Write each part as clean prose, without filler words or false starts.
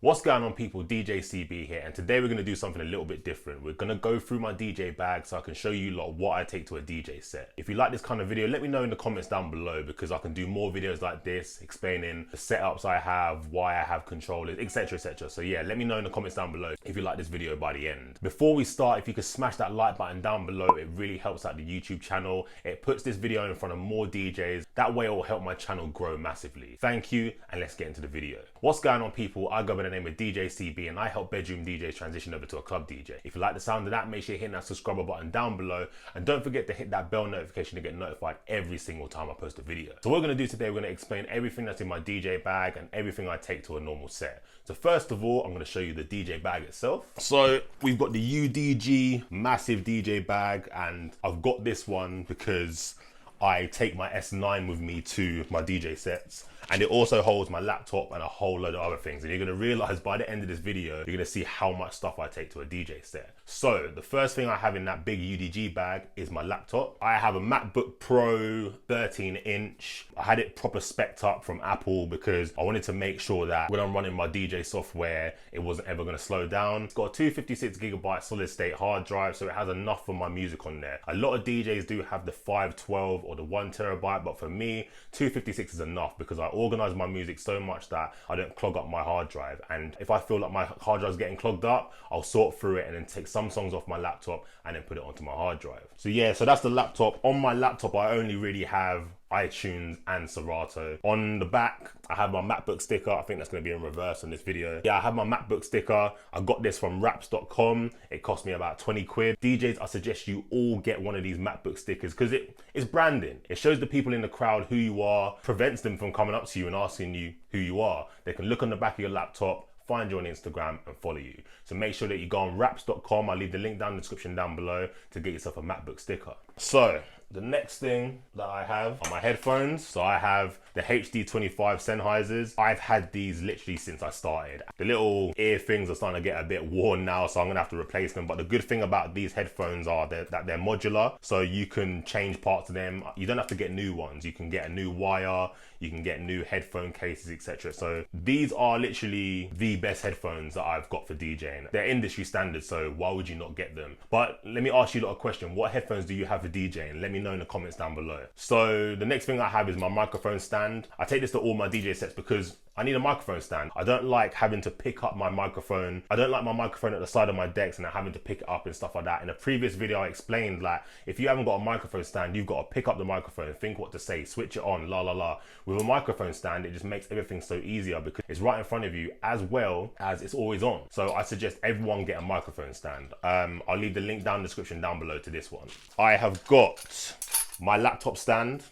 What's going on, people? DJ CB here, and today we're going to do something a little bit different. We're going to go through my DJ bag so I can show you lot what I take to a DJ set. If you like this kind of video, let me know in the comments down below, because I can do more videos like this explaining the setups I have, why I have controllers, etc, etc. So yeah, let me know in the comments down below if you like this video by the end. Before we start, if you could smash that like button down below, it really helps out the YouTube channel. It puts this video in front of more DJs. That way it will help my channel grow massively. Thank you, and let's get into the video. What's going on, people? I go by the name of DJ CB, and I help bedroom DJs transition over to a club DJ. If you like the sound of that, make sure you hit that subscribe button down below, and don't forget to hit that bell notification to get notified every single time I post a video. So what we're going to do today, we're going to explain everything that's in my DJ bag and everything I take to a normal set. So first of all, I'm going to show you the DJ bag itself. So we've got the UDG massive DJ bag, and I've got this one because I take my S9 with me to my DJ sets, and it also holds my laptop and a whole load of other things. And you're gonna realize by the end of this video, you're gonna see how much stuff I take to a DJ set. So the first thing I have in that big UDG bag is my laptop. I have a MacBook Pro 13-inch. I had it proper spec'd up from Apple because I wanted to make sure that when I'm running my DJ software, it wasn't ever gonna slow down. It's got a 256GB solid state hard drive, so it has enough for my music on there. A lot of DJs do have the 512 or the 1TB, but for me, 256 is enough because I organize my music so much that I don't clog up my hard drive. And if I feel like my hard drive is getting clogged up, I'll sort through it and then take some songs off my laptop and then put it onto my hard drive. So yeah, so that's the laptop. On my laptop, I only really have iTunes and Serato. On the back, I have my MacBook sticker. I think that's going to be in reverse on this video. Yeah, I have my MacBook sticker. I got this from raps.com. It cost me about 20 quid. DJs, I suggest you all get one of these MacBook stickers because it's branding. It shows the people in the crowd who you are, prevents them from coming up to you and asking you who you are. They can look on the back of your laptop, find you on Instagram and follow you. So make sure that you go on raps.com. I'll leave the link down in the description down below to get yourself a MacBook sticker. So the next thing that I have are my headphones. So I have the HD25 Sennheisers. I've had these literally since I started. The little ear things are starting to get a bit worn now, so I'm gonna have to replace them. But the good thing about these headphones are that they're modular, so you can change parts of them. You don't have to get new ones. You can get a new wire, you can get new headphone cases, etc. So these are literally the best headphones that I've got for DJing. They're industry standard, so why would you not get them? But let me ask you a question. What headphones do you have for DJing? Let me know in the comments down below. So the next thing I have is my microphone stand. I take this to all my DJ sets because I need a microphone stand. I don't like having to pick up my microphone. I don't like my microphone at the side of my decks and having to pick it up and stuff like that. In a previous video, I explained like, if you haven't got a microphone stand, you've got to pick up the microphone, think what to say, switch it on, la la la. With a microphone stand, it just makes everything so easier because it's right in front of you as well as it's always on. So I suggest everyone get a microphone stand. I'll leave the link down in the description down below to this one. I have got my laptop stand.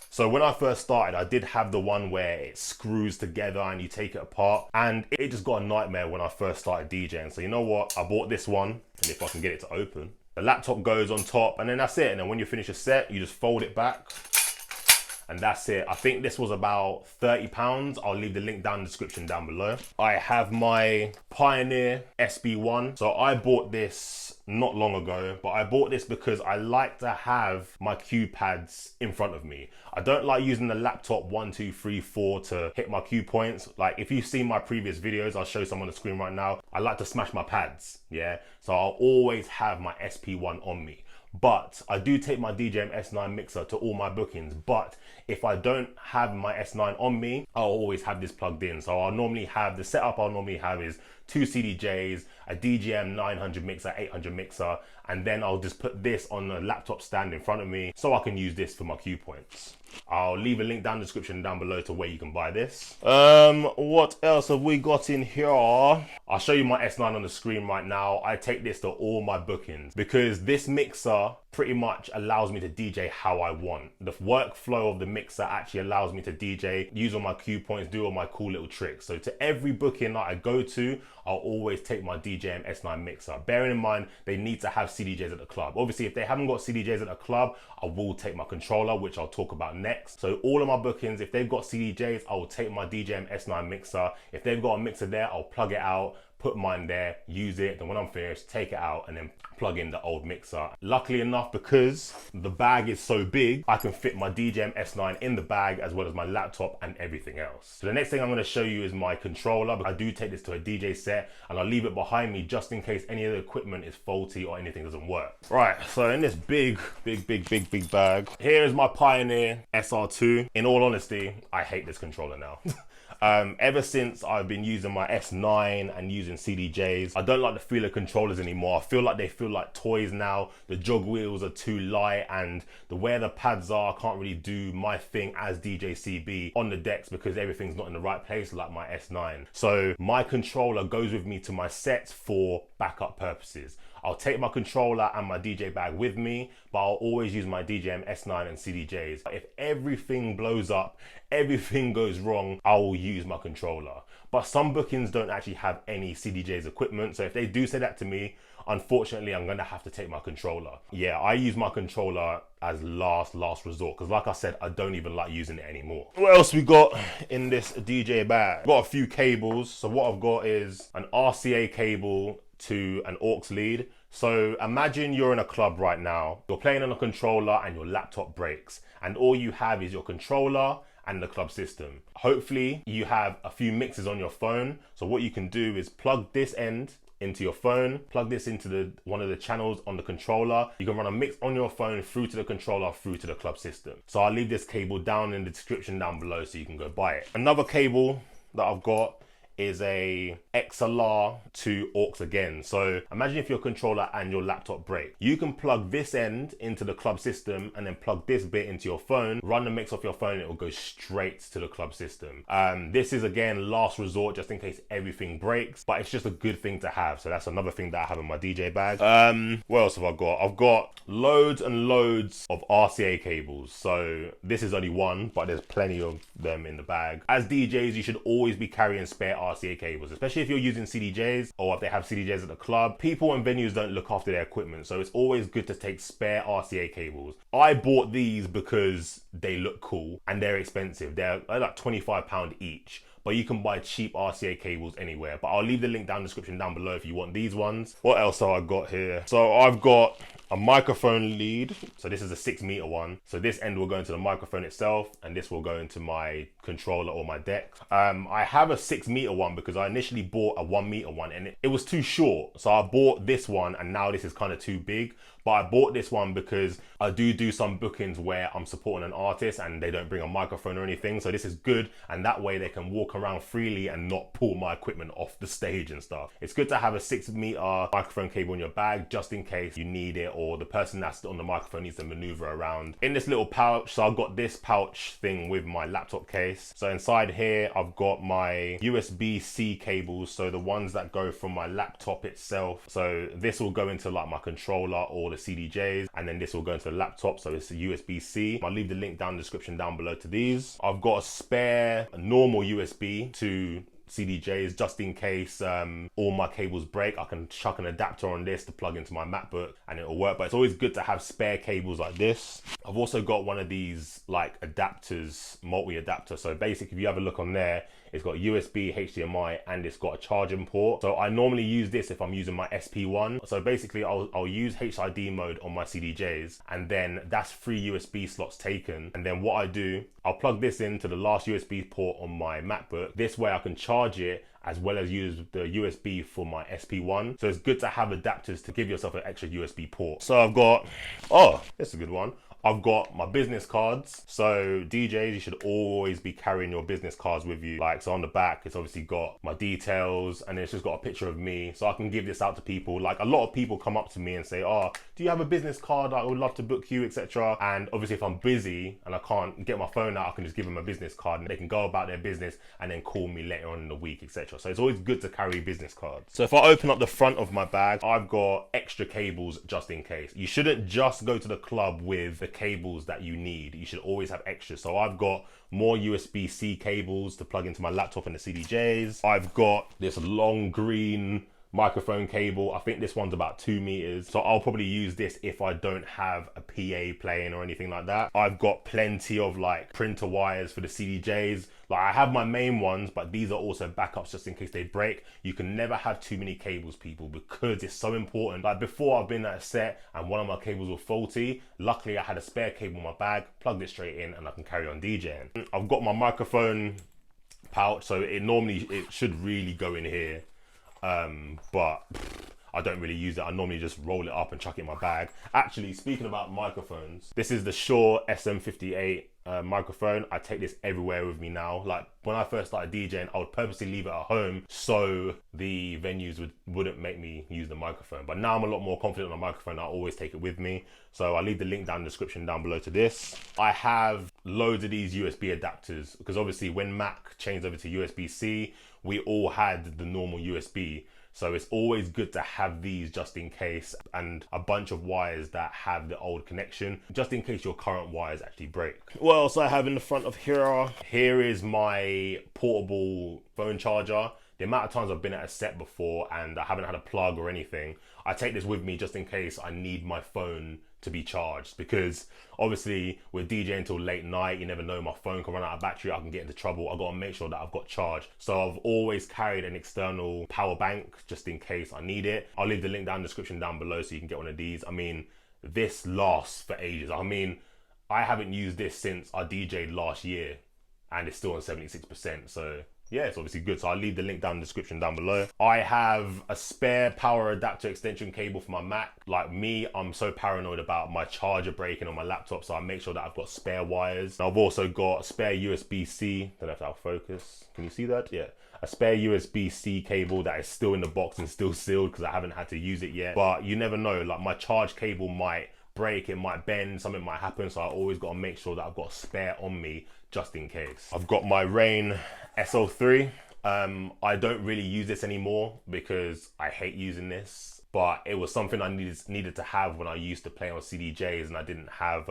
So when I first started, I did have the one where it screws together and you take it apart, and it just got a nightmare when I first started DJing. So you know what? I bought this one, and if I can get it to open, the laptop goes on top, and then that's it. And then when you finish a set, you just fold it back, and that's it. I think this was about £30. I'll leave the link down in the description down below. I have my Pioneer SB1. So I bought this not long ago, but I bought this because I like to have my cue pads in front of me. I don't like using the laptop 1, 2, 3, 4 to hit my cue points. Like if you've seen my previous videos, I'll show some on the screen right now. I like to smash my pads, yeah? So I'll always have my SP1 on me. But I do take my DJM S9 mixer to all my bookings. But if I don't have my S9 on me, I'll always have this plugged in. So I'll normally have, the setup I'll normally have is 2 CDJs, a DJM 900 mixer, 800 mixer, and then I'll just put this on a laptop stand in front of me so I can use this for my cue points. I'll leave a link down in the description down below to where you can buy this. What else have we got in here? I'll show you my S9 on the screen right now. I take this to all my bookings because this mixer pretty much allows me to DJ how I want. The workflow of the mixer actually allows me to DJ, use all my cue points, do all my cool little tricks. So to every booking that I go to, I'll always take my DJM S9 mixer. Bearing in mind, they need to have CDJs at the club. Obviously, if they haven't got CDJs at the club, I will take my controller, which I'll talk about next. So all of my bookings, if they've got CDJs, I will take my DJM S9 mixer. If they've got a mixer there, I'll plug it out, put mine there, use it, then when I'm finished, take it out and then plug in the old mixer. Luckily enough, because the bag is so big, I can fit my DJM S9 in the bag as well as my laptop and everything else. So the next thing I'm going to show you is my controller. I do take this to a DJ set and I'll leave it behind me just in case any of the equipment is faulty or anything doesn't work. Right, so in this big bag, here is my Pioneer SR2. In all honesty, I hate this controller now. Ever since I've been using my S9 and using CDJs, I don't like the feel of controllers anymore. I feel like they feel like toys now. The jog wheels are too light and the way the pads are, I can't really do my thing as DJ CB on the decks because everything's not in the right place like my S9. So my controller goes with me to my sets for backup purposes. I'll take my controller and my DJ bag with me, but I'll always use my DJM S9 and CDJs. If everything blows up, everything goes wrong, I will use my controller. But some bookings don't actually have any CDJs equipment, so if they do say that to me, unfortunately, I'm gonna have to take my controller. Yeah, I use my controller as last resort, because like I said, I don't even like using it anymore. What else we got in this DJ bag? Got a few cables. So what I've got is an RCA cable to an aux lead. So imagine you're in a club right now, you're playing on a controller and your laptop breaks, and all you have is your controller and the club system. Hopefully you have a few mixes on your phone. So what you can do is plug this end into your phone, plug this into one of the channels on the controller. You can run a mix on your phone through to the controller, through to the club system. So I'll leave this cable down in the description down below so you can go buy it. Another cable that I've got is a XLR to aux again. So imagine if your controller and your laptop break. You can plug this end into the club system and then plug this bit into your phone, run the mix off your phone, and it will go straight to the club system. This is again last resort just in case everything breaks, but it's just a good thing to have. So that's another thing that I have in my DJ bag. What else have I got? I've got loads and loads of RCA cables. So this is only one, but there's plenty of them in the bag. As DJs, you should always be carrying spare RCA cables, especially if you're using CDJs or if they have CDJs at the club. People and venues don't look after their equipment, so it's always good to take spare RCA cables. I bought these because they look cool and they're expensive. They're like £25 each. But you can buy cheap RCA cables anywhere. But I'll leave the link down in the description down below if you want these ones. What else have I got here? So I've got a microphone lead. So this is a 6-meter one. So this end will go into the microphone itself and this will go into my controller or my deck. I have a 6-meter one because I initially bought a 1-meter one and it was too short. So I bought this one and now this is kind of too big. But I bought this one because I do some bookings where I'm supporting an artist and they don't bring a microphone or anything. So this is good. And that way they can walk around freely and not pull my equipment off the stage and stuff. It's good to have a 6-meter microphone cable in your bag just in case you need it or the person that's on the microphone needs to maneuver around. In this little pouch, so I've got this pouch thing with my laptop case. So inside here, I've got my USB-C cables. So the ones that go from my laptop itself. So this will go into like my controller or the CDJs, and then this will go into the laptop, so it's a USB-C. I'll leave the link down in the description down below to these. I've got a spare normal USB to CDJs just in case all my cables break. I can chuck an adapter on this to plug into my MacBook and it'll work, but it's always good to have spare cables like this. I've also got one of these like adapters, multi-adapter. So basically if you have a look on there, it's got USB, HDMI, and it's got a charging port. So I normally use this if I'm using my SP1. So basically I'll use HID mode on my CDJs and then that's 3 USB slots taken. And then what I do, I'll plug this into the last USB port on my MacBook. This way I can charge it as well as use the USB for my SP1. So it's good to have adapters to give yourself an extra USB port. So I've got, oh, this is a good one. I've got my business cards. So DJs, you should always be carrying your business cards with you. Like, so on the back, it's obviously got my details and it's just got a picture of me. So I can give this out to people. Like a lot of people come up to me and say, oh, do you have a business card? I would love to book you, etc. And obviously if I'm busy and I can't get my phone out, I can just give them a business card and they can go about their business and then call me later on in the week, etc. So it's always good to carry business cards. So if I open up the front of my bag, I've got extra cables just in case. You shouldn't just go to the club with the cables that you need. You should always have extras. So I've got more USB-C cables to plug into my laptop and the CDJs. I've got this long green microphone cable. I think this one's about 2 meters. So I'll probably use this if I don't have a PA playing or anything like that. I've got plenty of like printer wires for the CDJs. Like I have my main ones, but these are also backups just in case they break. You can never have too many cables, people, because it's so important. Like before, I've been at a set and one of my cables was faulty. Luckily, I had a spare cable in my bag, plugged it straight in, and I can carry on DJing. I've got my microphone pouch, so it should really go in here, but I don't really use it. I normally just roll it up and chuck it in my bag. Actually, speaking about microphones, this is the Shure SM58 microphone. I take this everywhere with me now. Like when I first started DJing, I would purposely leave it at home so the venues wouldn't make me use the microphone. But now I'm a lot more confident on the microphone. I always take it with me. So I'll leave the link down in the description down below to this. I have loads of these USB adapters because obviously when Mac changed over to USB-C, we all had the normal USB. So it's always good to have these just in case, and a bunch of wires that have the old connection, just in case your current wires actually break. What else I have in the front of here? Here is my portable phone charger. The amount of times I've been at a set before and I haven't had a plug or anything, I take this with me just in case I need my phone to be charged, because obviously we're DJing till late night, you never know, my phone can run out of battery, I can get into trouble. I've got to make sure that I've got charge. So I've always carried an external power bank just in case I need it. I'll leave the link down in the description down below so you can get one of these. I mean, this lasts for ages. I mean, I haven't used this since I DJ'd last year and it's still on 76%. So yeah, it's obviously good. So I'll leave the link down in the description down below. I have a spare power adapter extension cable for my Mac. Like me, I'm so paranoid about my charger breaking on my laptop, so I make sure that I've got spare wires. And I've also got a spare USB-C. Don't know if that'll focus. Can you see that? Yeah. A spare USB-C cable that is still in the box and still sealed because I haven't had to use it yet. But you never know, like my charge cable might break, it might bend, something might happen, so I always got to make sure that I've got a spare on me just in case. I've got my Rca SL3. I don't really use this anymore because I hate using this, but it was something I needed to have when I used to play on CDJs and I didn't have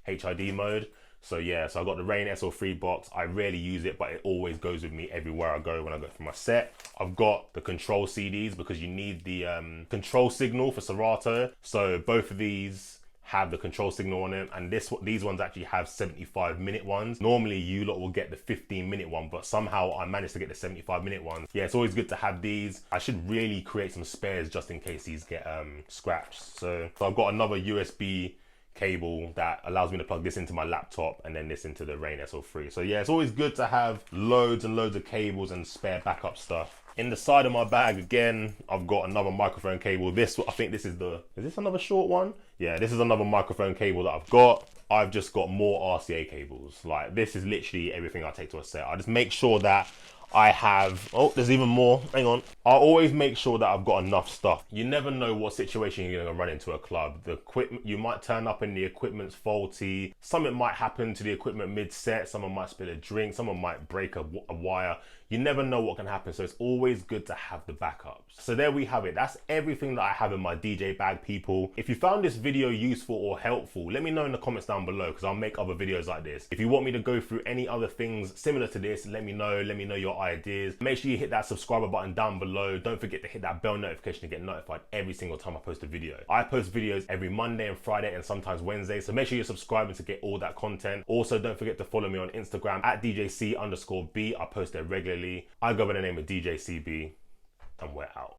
HID mode. So yeah, so I got the Rca SL3 box. I rarely use it, but it always goes with me everywhere I go when I go for my set. I've got the control CDs because you need the control signal for Serato. So both of these have the control signal on them, and these ones actually have 75-minute ones. Normally you lot will get the 15-minute one, but somehow I managed to get the 75-minute ones. Yeah, it's always good to have these. I should really create some spares just in case these get scratched. So I've got another USB cable that allows me to plug this into my laptop and then this into the Rca SL3. So yeah, it's always good to have loads and loads of cables and spare backup stuff. In the side of my bag again, I've got another microphone cable. This, I think this is this another short one? Yeah, this is another microphone cable that I've got. I've just got more RCA cables. Like this is literally everything I take to a set. I just make sure that I have, oh, there's even more, hang on. I always make sure that I've got enough stuff. You never know what situation you're gonna run into a club. The equipment, you might turn up and the equipment's faulty. Something might happen to the equipment mid-set. Someone might spill a drink. Someone might break a wire. You never know what can happen, so it's always good to have the backups. So there we have it. That's everything that I have in my DJ bag, people. If you found this video useful or helpful, let me know in the comments down below because I'll make other videos like this. If you want me to go through any other things similar to this, let me know your ideas. Make sure you hit that subscriber button down below. Don't forget to hit that bell notification to get notified every single time I post a video. I post videos every Monday and Friday and sometimes Wednesday, so make sure you're subscribing to get all that content. Also, don't forget to follow me on Instagram at DJC_B. I post there regularly. I go by the name of DJCB, and we're out.